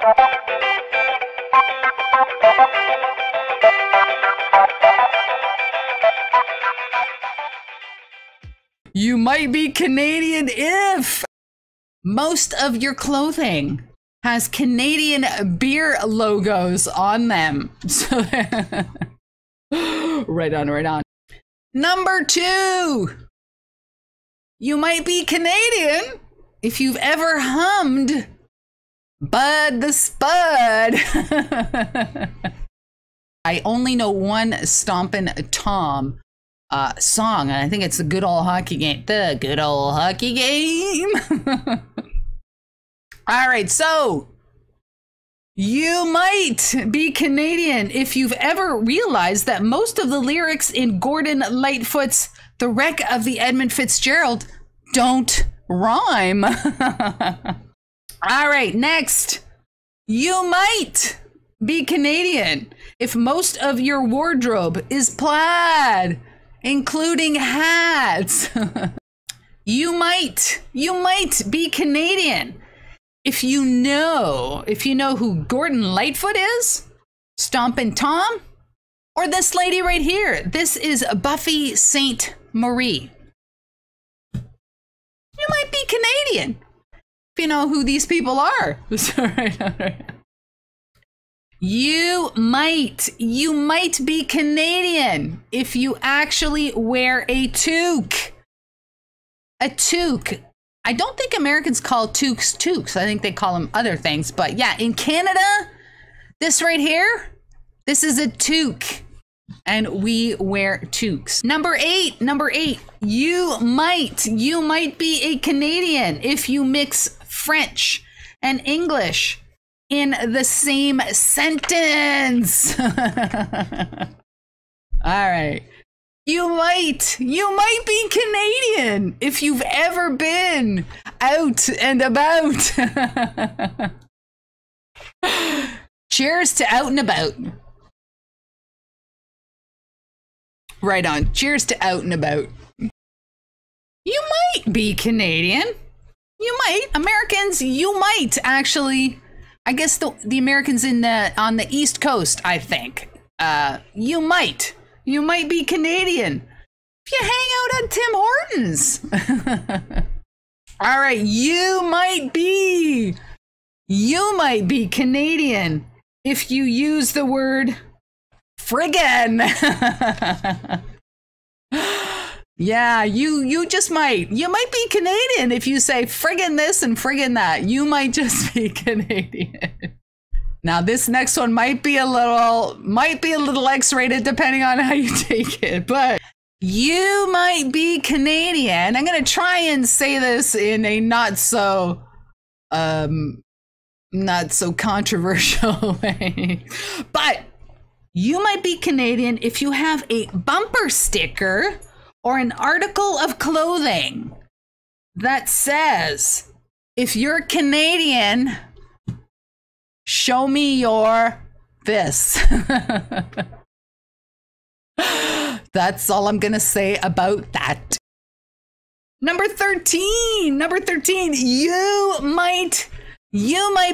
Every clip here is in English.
You might be Canadian if most of your clothing has Canadian beer logos on them. So right on, right on. Number 2. You might be Canadian if you've ever hummed Bud the Spud. I only know one Stompin' Tom song, and I think it's the Good Old Hockey Game. The Good Old Hockey Game. All right, so you might be Canadian if you've ever realized that most of the lyrics in Gordon Lightfoot's The Wreck of the Edmund Fitzgerald don't rhyme. All right, next. You might be Canadian if most of your wardrobe is plaid, including hats. You might be Canadian if you know who Gordon Lightfoot is, Stompin' Tom, or this lady right here. This is Buffy St. Marie. You might be Canadian if you know who these people are. You might be Canadian if you actually wear a toque. A toque. I don't think Americans call toques toques. I think they call them other things. But yeah, in Canada, this right here, this is a toque. And we wear toques. Number 8. You might be a Canadian if you mix French and English in the same sentence. All right. You might be Canadian if you've ever been out and about. Cheers to out and about. Right on. Cheers to out and about. You might be Canadian. You might. Americans, you might actually. I guess the Americans on the East Coast, I think. You might be Canadian if you hang out at Tim Hortons. All right, you might be Canadian if you use the word friggin'. Yeah, you just might. You might be Canadian if you say friggin' this and friggin' that. You might just be Canadian. Now this next one might be a little X-rated depending on how you take it, but you might be Canadian. I'm gonna try and say this in a not so controversial way. But you might be Canadian if you have a bumper sticker or an article of clothing that says, if you're Canadian, show me your this. That's all I'm gonna say about that. Number 13, you might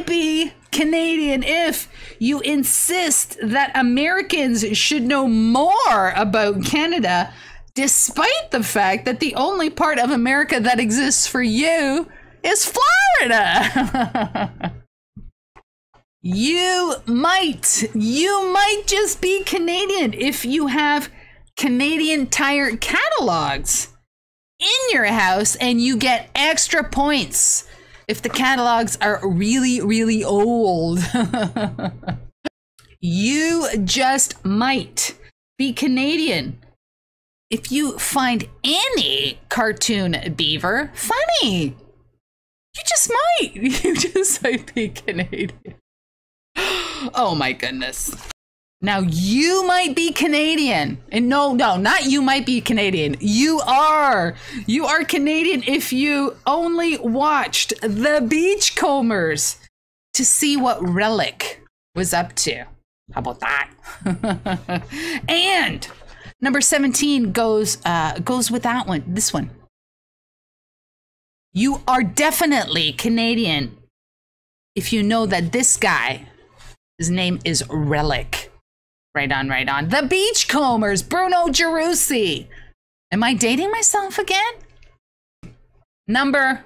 be Canadian if you insist that Americans should know more about Canada, despite the fact that the only part of America that exists for you is Florida. You might just be Canadian if you have Canadian Tire catalogs in your house and you get extra points if the catalogs are really, really old. You just might be Canadian if you find any cartoon beaver funny. You just might be Canadian. Oh my goodness. Now you might be Canadian. And no, not you might be Canadian. You are Canadian if you only watched The Beachcombers to see what Relic was up to. How about that? And number 17 goes with that one. This one. You are definitely Canadian if you know that this guy, his name is Relic. Right on, right on. The Beachcombers, Bruno Gerussi. Am I dating myself again? Number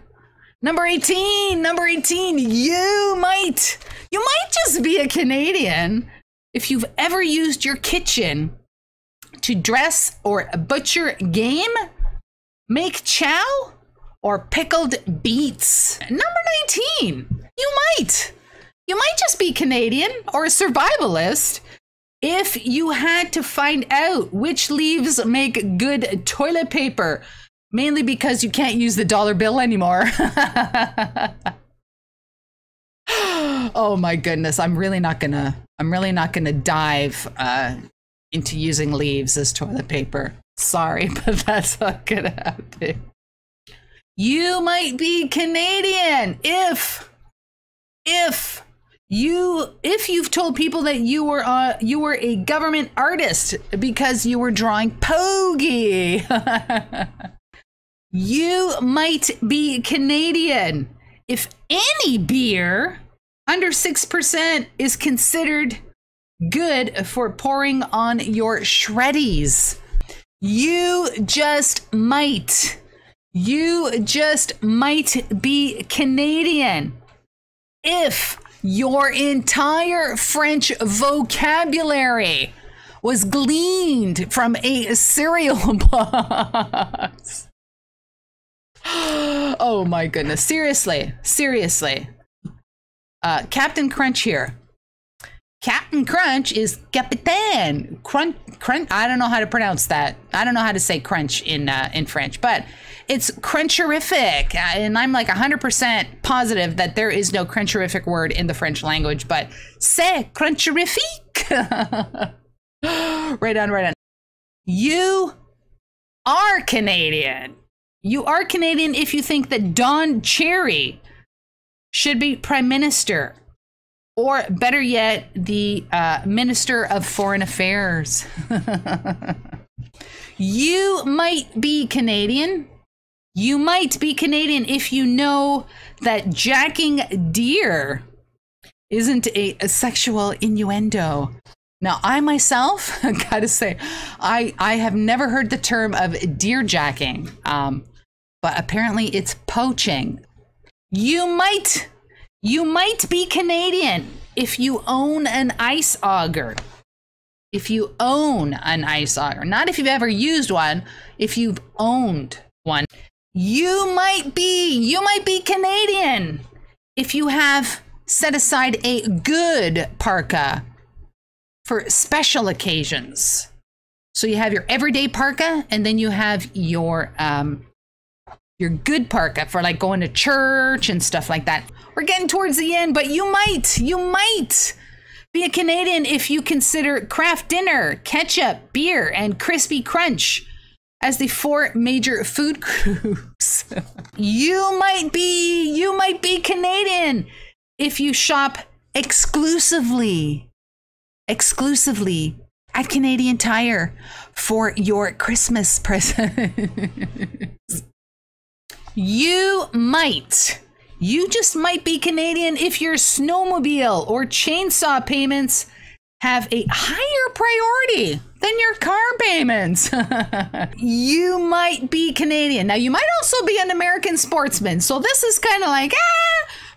18, number 18. You might just be a Canadian if you've ever used your kitchen to dress or butcher game, make chow, or pickled beets. Number 19, you might just be Canadian or a survivalist if you had to find out which leaves make good toilet paper, mainly because you can't use the dollar bill anymore. Oh my goodness, I'm really not gonna dive into using leaves as toilet paper. Sorry, but that's not gonna happen. You might be Canadian if you've told people that you were a government artist because you were drawing Pogie. You might be Canadian if any beer under 6% is considered good for pouring on your shreddies. You just might be Canadian if your entire French vocabulary was gleaned from a cereal box. Oh my goodness. Seriously. Captain Crunch here. Captain Crunch is Capitaine Crunch. I don't know how to pronounce that. I don't know how to say crunch in French, but it's cruncherific. And I'm like 100% positive that there is no cruncherific word in the French language, but c'est cruncherifique. Right on. You are Canadian. You are Canadian if you think that Don Cherry should be Prime Minister, or better yet, the Minister of Foreign Affairs. You might be Canadian. You might be Canadian if you know that jacking deer isn't a sexual innuendo. Now, I myself gotta say, I have never heard the term of deer jacking, but apparently it's poaching. You might be Canadian if you own an ice auger. If you own an ice auger, not if you've ever used one, if you've owned one. You might be Canadian if you have set aside a good parka for special occasions. So you have your everyday parka, and then you have your good parka for like going to church and stuff like that. We're getting towards the end, but you might be a Canadian if you consider Kraft Dinner, ketchup, beer, and crispy crunch as the 4 major food groups. You might be Canadian if you shop exclusively at Canadian Tire for your Christmas presents. You just might be Canadian if your snowmobile or chainsaw payments have a higher priority than your car payments. You might be Canadian. Now, you might also be an American sportsman, so this is kind of like,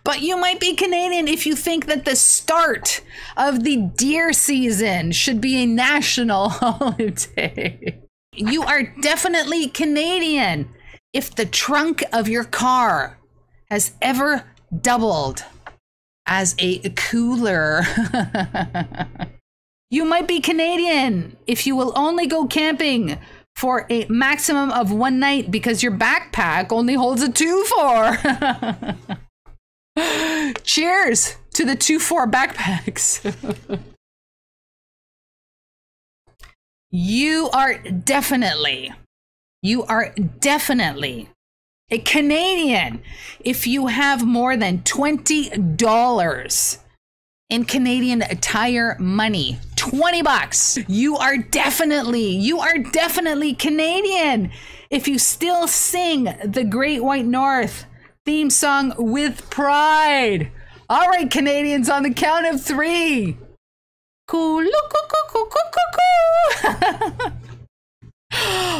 but you might be Canadian if you think that the start of the deer season should be a national holiday. You are definitely Canadian if the trunk of your car has ever doubled as a cooler. You might be Canadian if you will only go camping for a maximum of 1 night because your backpack only holds a 2-4. Cheers to the 2-4 backpacks. You are definitely a Canadian if you have more than $20 in Canadian Tire money. $20. You are definitely Canadian if you still sing the Great White North theme song with pride. All right, Canadians, on the count of 3. Cool.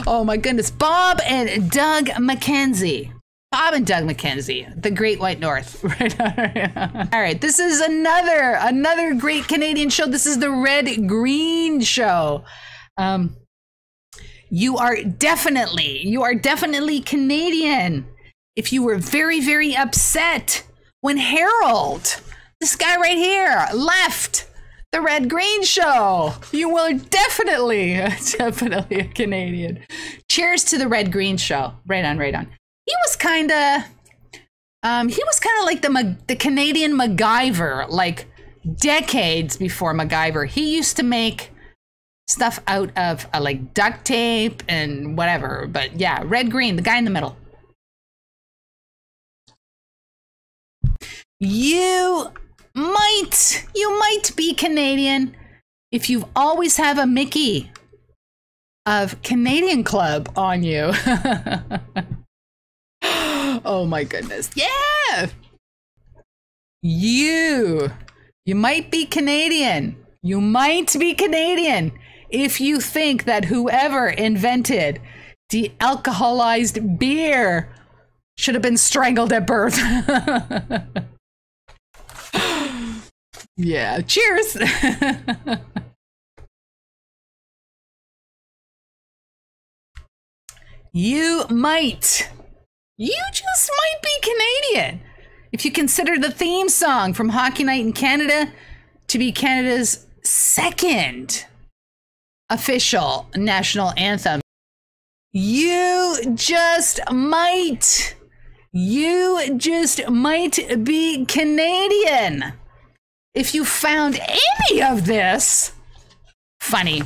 Oh my goodness. Bob and Doug McKenzie. Bob and Doug McKenzie, the Great White North. Right. All right, this is another great Canadian show. This is the Red Green Show. You are definitely Canadian if you were very, very upset when Harold, this guy right here, left the Red Green Show. You were definitely a Canadian. Cheers to the Red Green Show. Right on. He was kind of like the Canadian MacGyver, like decades before MacGyver. He used to make stuff out of like duct tape and whatever. But yeah, Red Green, the guy in the middle. You might be Canadian if you always have a Mickey of Canadian Club on you. Oh my goodness. Yeah. You might be Canadian. You might be Canadian if you think that whoever invented de-alcoholized beer should have been strangled at birth. Yeah, cheers. You just might be Canadian if you consider the theme song from Hockey Night in Canada to be Canada's second official national anthem. You just might be Canadian if you found any of this funny.